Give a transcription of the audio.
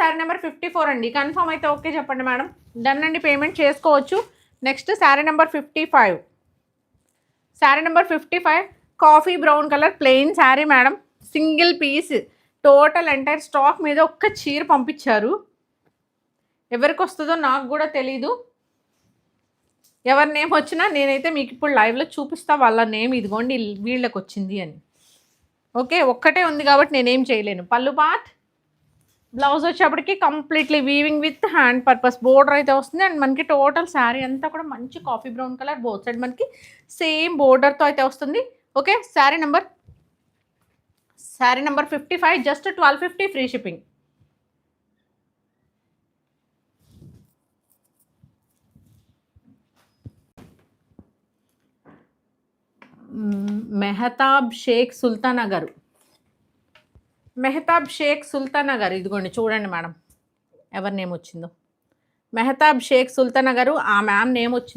Sari number 54 అండి. Confirm అయితే okay చెప్పండి మేడం. డన్ అండి, పేమెంట్ చేసుకోవచ్చు. Next sari number 55. Sari number 55 coffee brown colour plain sari madam. Single piece total entire stock మీద ఒక్క చీర పంపించారు. ఎవరికి వస్తుందో నాకు కూడా తెలీదు. ఎవరి నేమ్ వచ్చినా నేనైతే మీకు ఇప్పుడు లైవ్లో చూపిస్తా వాళ్ళ నేమ్, ఇదిగోండి వీళ్ళకి వచ్చింది అని. ఓకే, ఒక్కటే ఉంది కాబట్టి నేనేం చేయలేను. పళ్ళు పార్ట్, బ్లౌజ్ వచ్చేప్పటికి completely weaving with hand purpose border అయితే వస్తుంది. అండ్ మనకి టోటల్ శారీ అంతా కూడా మంచి coffee brown colour, both side మనకి సేమ్ బోర్డర్తో అయితే వస్తుంది. Okay, sari number 55 just 1250 free shipping. Mehtab Shaik Sultana గారు, మెహతాబ్ షేక్ సుల్తానా గారు, ఇదిగోండి చూడండి మేడం ఎవరి నేమ్ వచ్చిందో. మెహతాబ్ షేక్ సుల్తానా గారు, ఆ మ్యామ్ నేమ్ వచ్చింది.